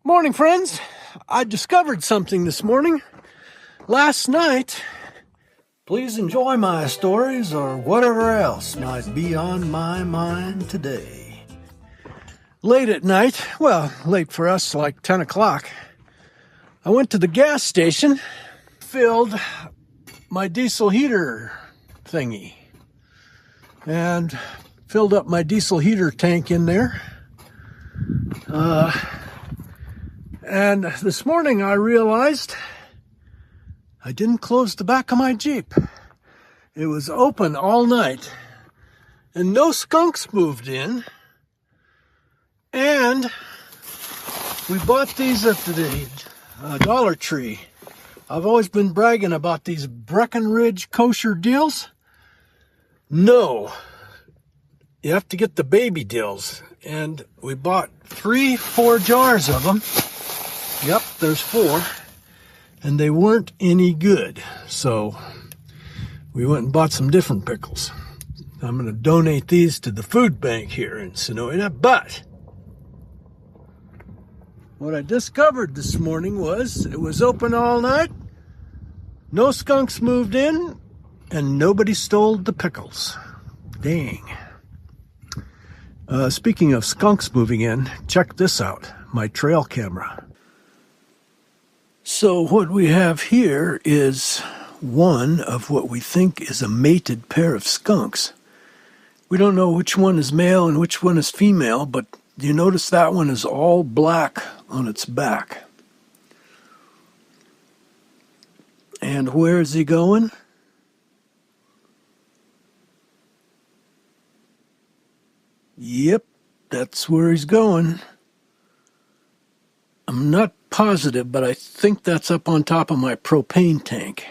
Morning, friends. I discovered something this morning. Last night, please enjoy my stories or whatever else might be on my mind today. Late at night, well, late for us, like 10 o'clock, I went to the gas station, filled my diesel heater thingy, and filled up my diesel heater tank in there. And this morning I realized I didn't close the back of my Jeep. It was open all night and no skunks moved in. And we bought these at the Dollar Tree. I've always been bragging about these Breckenridge kosher dills. No, you have to get the baby dills. And we bought 4 jars of them. Yep, there's 4. And they weren't any good. So we went and bought some different pickles. I'm going to donate these to the food bank here in Sonoita. But what I discovered this morning was it was open all night. No skunks moved in. And nobody stole the pickles. Dang. Speaking of skunks moving in, check this out. My trail camera. So what we have here is one of what we think is a mated pair of skunks. We don't know which one is male and which one is female, but you notice that one is all black on its back. And where is he going? Yep, that's where he's going. I'm not positive, but I think that's up on top of my propane tank.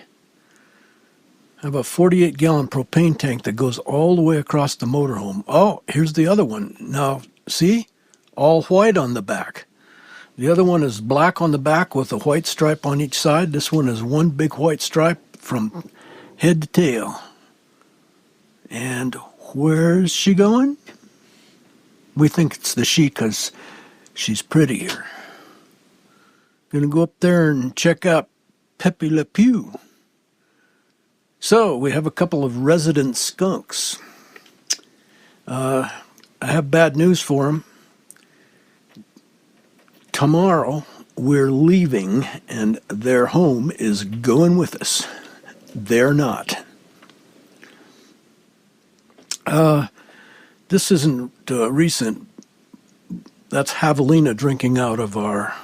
I have a 48-gallon propane tank that goes all the way across the motorhome. Oh, here's the other one. Now, see? All white on the back. The other one is black on the back with a white stripe on each side. This one is one big white stripe from head to tail. And where's she going? We think it's the she because she's prettier. Gonna go up there and check out Pepe Le Pew. So we have a couple of resident skunks. I have bad news for them. Tomorrow we're leaving and their home is going with us. They're not. This isn't recent. That's javelina drinking out of our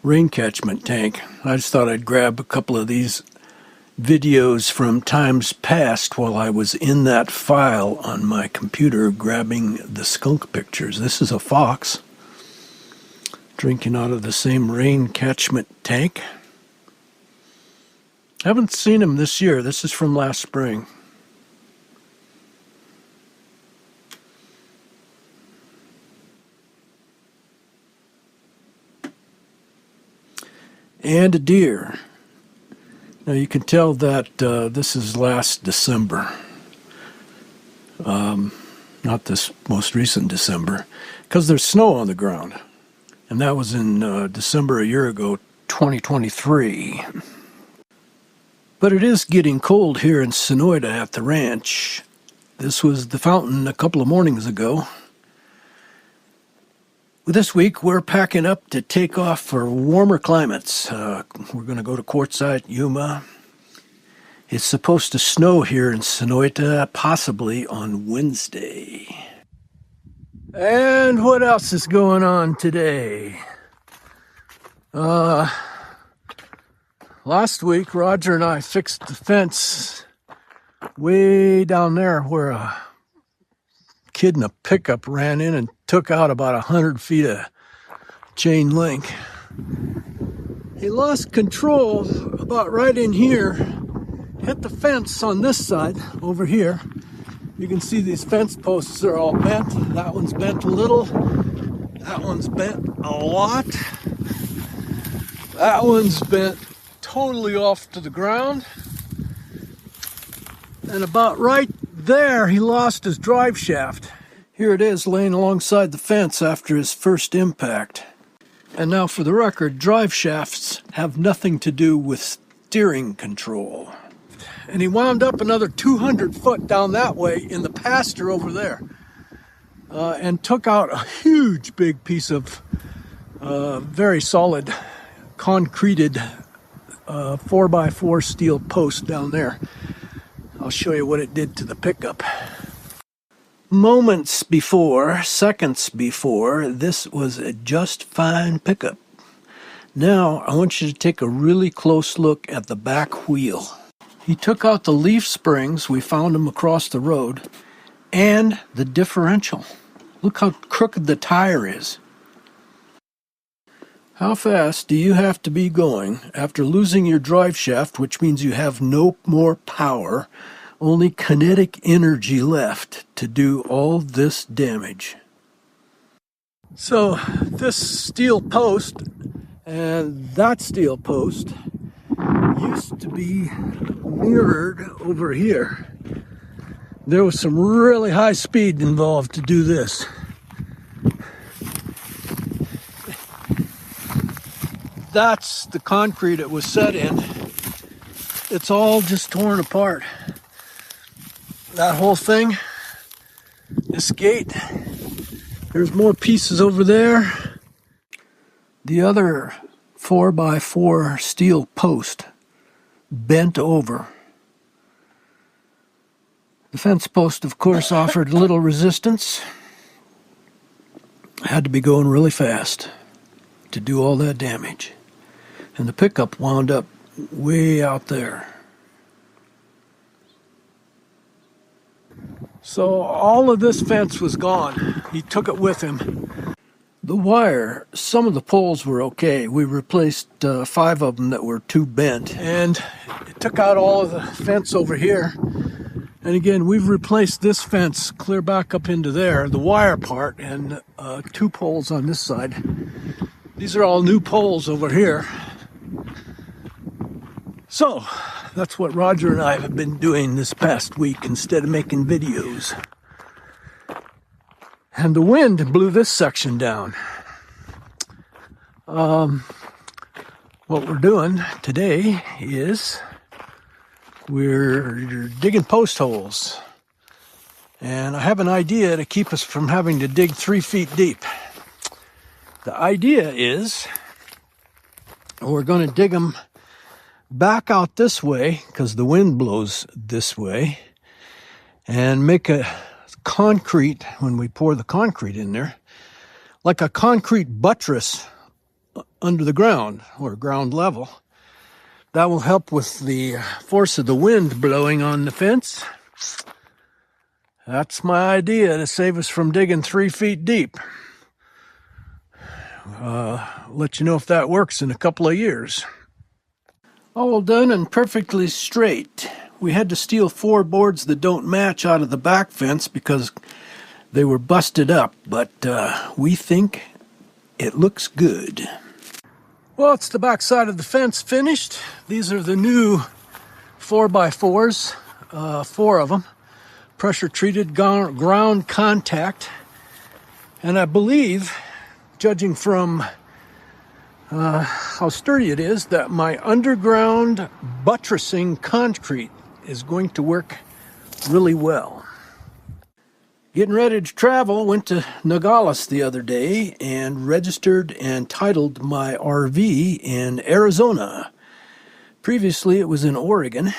rain catchment tank. I just thought I'd grab a couple of these videos from times past while I was in that file on my computer grabbing the skunk pictures. This is a fox drinking out of the same rain catchment tank. Haven't seen him this year. This is from last spring. And a deer. Now you can tell that this is last December. Not this most recent December, because there's snow on the ground. And that was in December a year ago, 2023. But it is getting cold here in Sonoita at the ranch. This was the fountain a couple of mornings ago. This week, we're packing up to take off for warmer climates. We're going to go to Quartzsite, Yuma. It's supposed to snow here in Sonoita, possibly on Wednesday. And what else is going on today? Last week, Roger and I fixed the fence way down there where a kid in a pickup ran in and took out about 100 feet of chain link. He lost control about right in here, hit the fence on this side over here. You can see these fence posts are all bent. That one's bent a little. That one's bent a lot. That one's bent totally off to the ground. And about right there, he lost his drive shaft. Here it is laying alongside the fence after his first impact. And now for the record, drive shafts have nothing to do with steering control. And he wound up another 200 foot down that way in the pasture over there. And took out a huge big piece of very solid concreted 4x4 steel post down there. I'll show you what it did to the pickup. Moments before, seconds before, this was a just fine pickup. Now I want you to take a really close look at the back wheel. He took out the leaf springs, we found them across the road, and the differential. Look how crooked the tire is. How fast do you have to be going after losing your drive shaft, which means you have no more power, only kinetic energy left to do all this damage? So this steel post and that steel post used to be mirrored over here. There was some really high speed involved to do this. That's the concrete it was set in. It's all just torn apart. That whole thing, this gate, there's more pieces over there. The other 4x4 steel post bent over. The fence post, of course, offered little resistance. I had to be going really fast to do all that damage. And the pickup wound up way out there. So all of this fence was gone. He took it with him. The wire, some of the poles were okay. We replaced 5 of them that were too bent. And it took out all of the fence over here. And again, we've replaced this fence clear back up into there, the wire part, and 2 poles on this side. These are all new poles over here. So, that's what Roger and I have been doing this past week instead of making videos. And the wind blew this section down. What we're doing today is we're digging post holes. And I have an idea to keep us from having to dig 3 feet deep. The idea is we're going to dig them back out this way because the wind blows this way, and make a concrete, when we pour the concrete in there, like a concrete buttress under the ground or ground level. That will help with the force of the wind blowing on the fence. That's my idea to save us from digging 3 feet deep. Let you know if that works in a couple of years. All done and perfectly straight. We had to steal 4 boards that don't match out of the back fence because they were busted up, but we think it looks good. Well, it's the back side of the fence finished. These are the new 4x4s, 4 of them, pressure treated ground contact. And I believe, judging from how sturdy it is, that my underground buttressing concrete is going to work really well. Getting ready to travel, went to Nogales the other day and registered and titled my RV in Arizona. Previously it was in Oregon.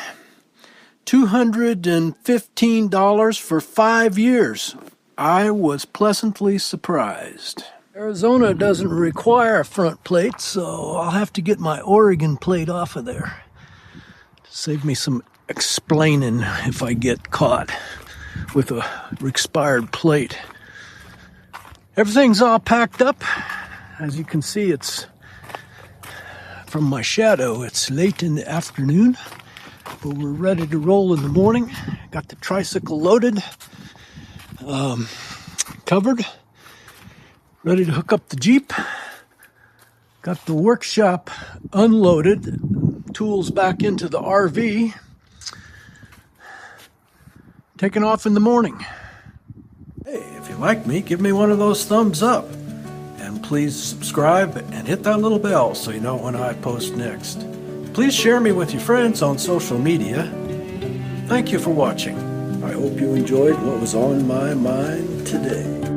$215 for 5 years. I was pleasantly surprised. Arizona doesn't require a front plate, so I'll have to get my Oregon plate off of there. Save me some explaining if I get caught with a expired plate. Everything's all packed up. As you can see, it's from my shadow. It's late in the afternoon, but we're ready to roll in the morning. Got the tricycle loaded, covered, ready to hook up the Jeep. Got the workshop unloaded, tools back into the RV. Taking off in the morning. Hey, if you you like me, give me one of those thumbs up. And please subscribe and hit that little bell so you know when I post next. Please share me with your friends on social media. Thank you for watching. I hope you enjoyed what was on my mind today.